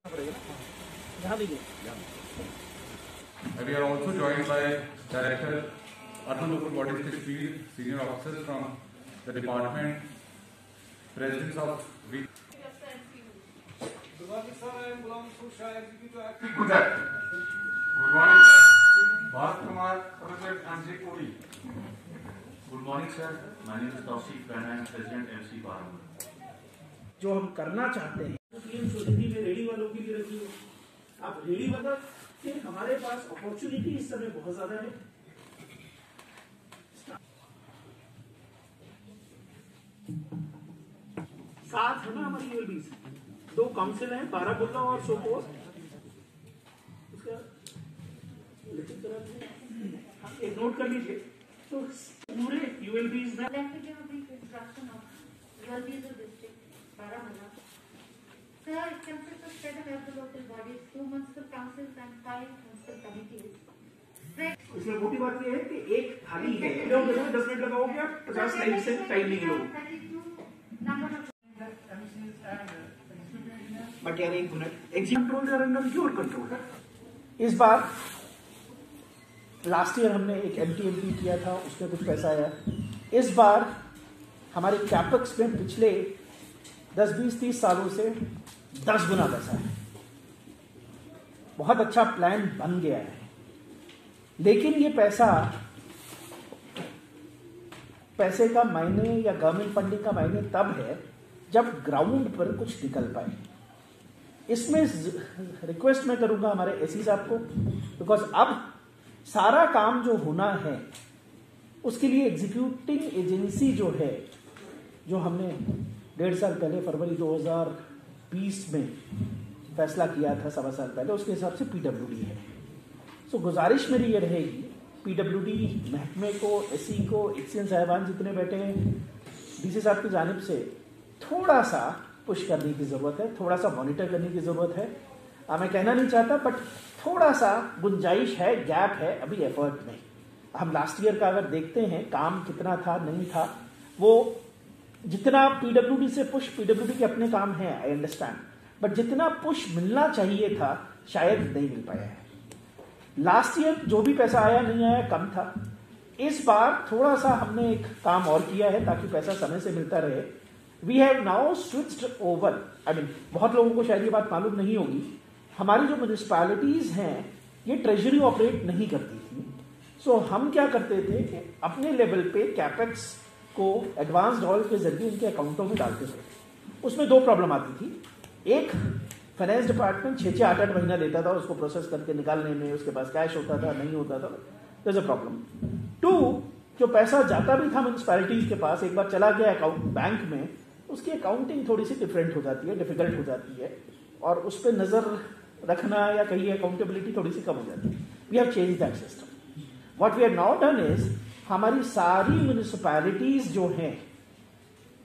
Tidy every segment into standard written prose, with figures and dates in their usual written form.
We are also joined by Director Urban Local Bodies के field senior officers from the department, presidents of Good morning, sir. I am Ghulam Shah, Executive Acting. Good morning, Bharat Kumar, President MC Puri. Good morning, sir. My name is Tausif Rana. I am President MC Baramula. जो हम करना चाहते हैं PM Svanidhi में ready वालों के लिए रखी हो। आप रेडी वाला कि हमारे पास अपॉर्चुनिटी इस समय बहुत ज्यादा है। साथ है ना हमारी यूएलबीज, 2 काउंसिल हैं, बारामुल्ला और सोपोर। उसका एक नोट कर लीजिए। तो पूरे यूएलबीज में Sir, it consists of 7 local bodies, 2 municipal councils and 5 municipal committees. इसमें मोटी बात यह है कि एक थाली है, 10 मिनट लगाओगे आप, 50 मिनट से टाइम नहीं लोगे। बट यार 1 मिनट, कंट्रोल या अंडर योर कंट्रोल। इस बार लास्ट ईयर हमने एक एमटीएमपी किया था, उसमें कुछ पैसा आया। इस बार हमारे कैपेक्स में पिछले 10, 20, 30 सालों से 10 गुना पैसा है। बहुत अच्छा प्लान बन गया है, लेकिन ये पैसे का मायने या गवर्नमेंट फंडिंग का मायने तब है जब ग्राउंड पर कुछ निकल पाए। इसमें रिक्वेस्ट मैं करूंगा हमारे एसी साहब को, बिकॉज अब सारा काम जो होना है उसके लिए एग्जीक्यूटिंग एजेंसी जो है, जो हमने 1.5 साल पहले फरवरी 2020 में फैसला किया था, 1.25 साल पहले, उसके हिसाब से पीडब्ल्यूडी है। सो गुजारिश मेरी ये रहेगी पीडब्ल्यूडी महकमे को, एसई को, एक्सीएन साहिबान जितने बैठे हैं, डीसी साहब की जानिब से थोड़ा सा पुश करने की ज़रूरत है, थोड़ा सा मॉनिटर करने की ज़रूरत है। मैं कहना नहीं चाहता, बट थोड़ा सा गुंजाइश है, गैप है अभी एफर्ट में। हम लास्ट ईयर का अगर देखते हैं काम कितना था नहीं था, वो जितना पीडब्ल्यूडी से पुश, पीडब्ल्यूडी के अपने काम है, आई अंडरस्टैंड, बट जितना पुश मिलना चाहिए था शायद नहीं मिल पाया है। लास्ट ईयर जो भी पैसा आया नहीं आया कम था। इस बार थोड़ा सा हमने एक काम और किया है ताकि पैसा समय से मिलता रहे। We have now switched over, बहुत लोगों को शायद ये बात मालूम नहीं होगी, हमारी जो म्यूनिसिपैलिटीज हैं ये ट्रेजरी ऑपरेट नहीं करती थी। सो हम क्या करते थे कि अपने लेवल पे कैपेक्स को एडवांस डॉल के जरिए उनके अकाउंटों में डालते थे। उसमें 2 प्रॉब्लम आती थी। एक, फाइनेंस डिपार्टमेंट 6-6, 8-8 महीना लेता था उसको प्रोसेस करके निकालने में, उसके पास कैश होता था नहीं होता था, देयर इज अ प्रॉब्लम। 2, जो पैसा जाता भी था म्यूनिसिपैलिटीज के पास, एक बार चला गया अकाउंट बैंक में, उसकी अकाउंटिंग थोड़ी सी डिफरेंट हो जाती है, डिफिकल्ट हो जाती है, और उस पर नजर रखना या कहिए अकाउंटेबिलिटी थोड़ी सी कम हो जाती है। We have change that system. What we have now done is, हमारी सारी म्यूनिसिपैलिटीज जो हैं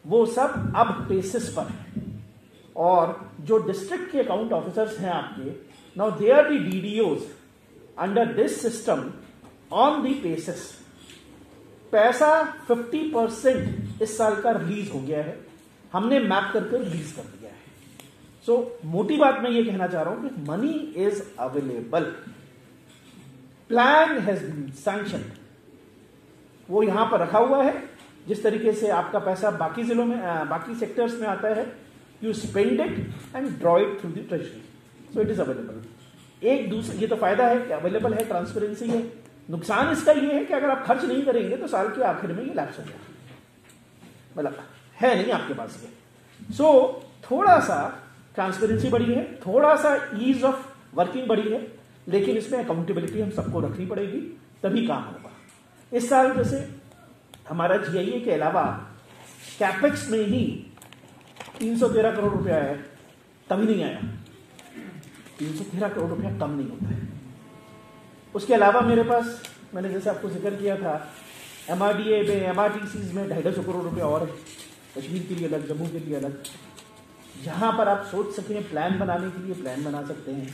वो सब अब बेसिस पर है, और जो डिस्ट्रिक्ट के अकाउंट ऑफिसर्स हैं आपके, now they are the DDOs under this system on the basis. पैसा 50% इस साल का रिलीज हो गया है, हमने मैप करके रिलीज कर दिया है। सो मोटी बात मैं ये कहना चाह रहा हूं कि money is available, plan has been sanctioned, वो यहां पर रखा हुआ है। जिस तरीके से आपका पैसा बाकी जिलों में, बाकी सेक्टर्स में आता है, you spend it and draw it through the treasury, so it is available. एक दूसरे, ये तो फायदा है कि अवेलेबल है, ट्रांसपेरेंसी है। नुकसान इसका ये है कि अगर आप खर्च नहीं करेंगे तो साल के आखिर में ये लैप्स हो जाएगा, मतलब है नहीं आपके पास ये। सो थोड़ा सा ट्रांसपेरेंसी बढ़ी है, थोड़ा सा ईज ऑफ वर्किंग बढ़ी है, लेकिन इसमें अकाउंटेबिलिटी हम सबको रखनी पड़ेगी, तभी काम होगा। इस साल जैसे हमारा जीआईए के अलावा कैपेक्स में ही 313 करोड़ रुपया आया, तभी नहीं आया। 313 करोड़ रुपया कम नहीं होता है। उसके अलावा मेरे पास, मैंने जैसे आपको जिक्र किया था, एमआरडीए में, एमआरटीसीज में 250 करोड़ रुपया और है, कश्मीर के लिए अलग, जम्मू के लिए अलग। जहां पर आप सोच सकें प्लान बनाने के लिए प्लान बना सकते हैं।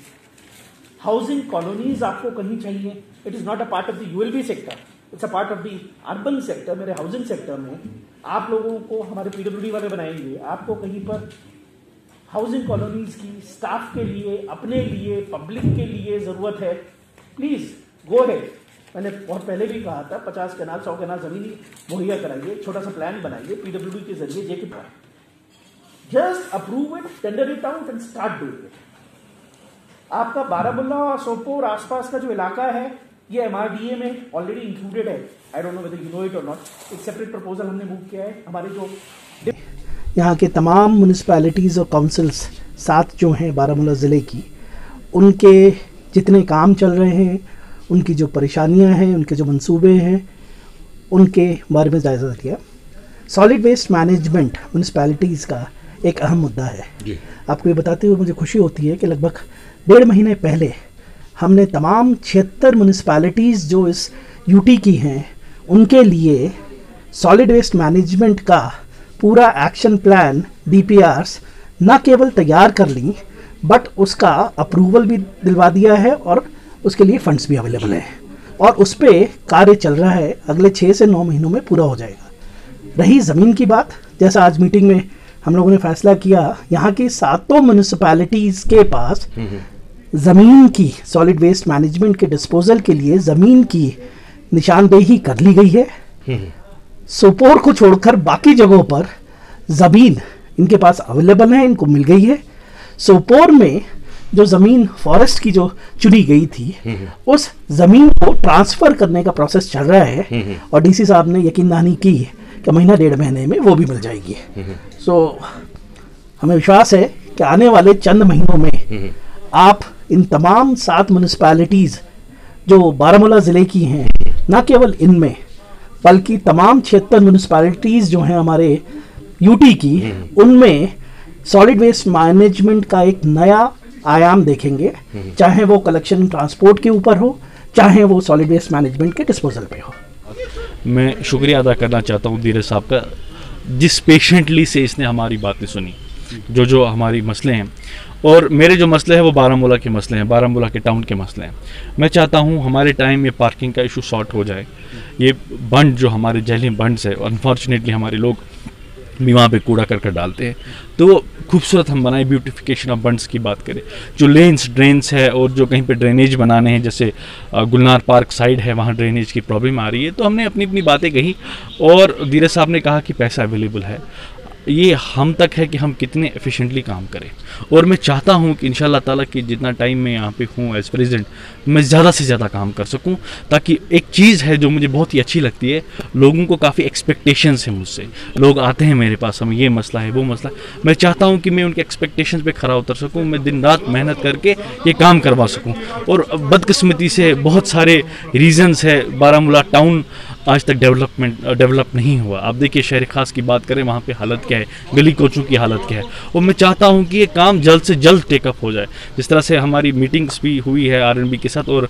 हाउसिंग कॉलोनीज आपको कहीं चाहिए, it is not a part of the ULB sector, it's a part of the urban sector. मेरे हाउसिंग सेक्टर में आप लोगों को हमारे पीडब्ल्यूडी वाले बनाएंगे, आपको कहीं पर हाउसिंग कॉलोनीज की स्टाफ के लिए, अपने लिए, पब्लिक के लिए ज़रूरत है, प्लीज़ गो है। मैंने बहुत पहले भी कहा था 50 कनाल 100 कनाल ज़मीन मुहैया कराइए, छोटा सा प्लान बनाइए PWD के जरिए, JK just approve it, tender it out and start doing it. आपका बारामुल्ला और सोपोर आसपास का जो इलाका है ये MRDA में ऑलरेडी इंक्लूडेड है। I don't know whether you know it और नॉट। एक सेपरेट प्रपोजल हमने मूव किया है। हमारे जो यहाँ के तमाम म्यूनिसिपैलिटीज़ और काउंसिल्स साथ जो हैं बारामूला ज़िले की, उनके जितने काम चल रहे हैं, उनकी जो परेशानियां हैं, उनके जो मंसूबे हैं, उनके बारे में जायज़ा लिया। सॉलिड वेस्ट मैनेजमेंट म्यूनिसिपैलिटीज़ का एक अहम मुद्दा है जी। आपको ये बताते हुए मुझे खुशी होती है कि लगभग 1.5 महीने पहले हमने तमाम 76 म्यूनिसिपैलिटीज़ जो इस यूटी की हैं उनके लिए सॉलिड वेस्ट मैनेजमेंट का पूरा एक्शन प्लान DPRs न केवल तैयार कर ली बट उसका अप्रूवल भी दिलवा दिया है और उसके लिए फंड्स भी अवेलेबल हैं और उस पर कार्य चल रहा है। अगले 6 से 9 महीनों में पूरा हो जाएगा। रही ज़मीन की बात, जैसा आज मीटिंग में हम लोगों ने फैसला किया, यहाँ की 7 म्यूनिसिपैलिटीज़ के पास ज़मीन की सॉलिड वेस्ट मैनेजमेंट के डिस्पोजल के लिए ज़मीन की निशानदेही कर ली गई है। सोपोर को छोड़कर बाकी जगहों पर ज़मीन इनके पास अवेलेबल है, इनको मिल गई है। सोपोर में जो ज़मीन फॉरेस्ट की जो चुनी गई थी उस ज़मीन को ट्रांसफ़र करने का प्रोसेस चल रहा है और DC साहब ने यकीन दहानी की कि महीना 1.5 महीने में वो भी मिल जाएगी। सो हमें विश्वास है कि आने वाले चंद महीनों में आप इन तमाम 7 म्यूनिसिपैलिटीज़ जो बारामूला ज़िले की हैं, न केवल इनमें बल्कि तमाम 76 म्यूनिसिपैलिटीज़ जो हैं हमारे यूटी की, उनमें सॉलिड वेस्ट मैनेजमेंट का एक नया आयाम देखेंगे, चाहे वो कलेक्शन ट्रांसपोर्ट के ऊपर हो, चाहे वो सॉलिड वेस्ट मैनेजमेंट के डिस्पोजल पे हो। मैं शुक्रिया अदा करना चाहता हूँ धीरज साहब का, जिस पेशेंटली से इसने हमारी बातें सुनी, जो हमारी मसले हैं। और मेरे जो मसले हैं वो बारामूला के मसले हैं, बारामूला के टाउन के मसले हैं। मैं चाहता हूँ हमारे टाइम ये पार्किंग का इशू सॉर्ट हो जाए। ये बंड जो हमारे जहली बंड्स है, अनफॉर्चुनेटली हमारे लोग भी वहाँ पे कूड़ा करकट डालते हैं, तो खूबसूरत हम बनाए, ब्यूटिफिकेशन ऑफ बंड्स की बात करें, जो लेन्स ड्रेन्स है और जो कहीं पे ड्रेनेज बनाने हैं, जैसे गुलनार पार्क साइड है वहाँ ड्रेनेज की प्रॉब्लम आ रही है। तो हमने अपनी अपनी बातें कही और धीरज साहब ने कहा कि पैसा अवेलेबल है। ये हम तक है कि हम कितने एफिशिएंटली काम करें। और मैं चाहता हूं कि इंशाल्लाह ताला कि जितना टाइम मैं यहाँ पे हूँ एज प्रेसिडेंट, मैं ज़्यादा से ज़्यादा काम कर सकूं, ताकि एक चीज़ है जो मुझे बहुत ही अच्छी लगती है, लोगों को काफ़ी एक्सपेक्टेशंस है मुझसे। लोग आते हैं मेरे पास, हम ये मसला है वो मसला, मैं चाहता हूँ कि मैं उनके एक्सपेक्टेशंस पे खरा उतर सकूँ, मैं दिन रात मेहनत करके ये काम करवा सकूँ। और बदकिस्मती से बहुत सारे रीज़न्स है, बारामूला टाउन आज तक डेवलप नहीं हुआ। आप देखिए शहर खास की बात करें, वहाँ पे हालत क्या है, गली कोचों की हालत क्या है। और मैं चाहता हूँ कि ये काम जल्द से जल्द टेकअप हो जाए। जिस तरह से हमारी मीटिंग्स भी हुई है RNB के साथ, और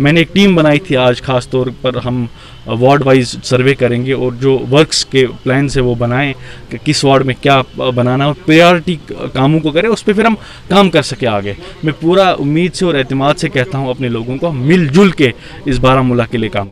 मैंने एक टीम बनाई थी आज, खास तौर पर हम वार्ड वाइज सर्वे करेंगे और जो वर्क्स के प्लान है वो बनाएं कि किस वार्ड में क्या बनाना, और प्रायोरिटी कामों को करें, उस पर फिर हम काम कर सके आगे। मैं पूरा उम्मीद से और एतमाद से कहता हूँ अपने लोगों को, मिलजुल के इस बारामूला के लिए काम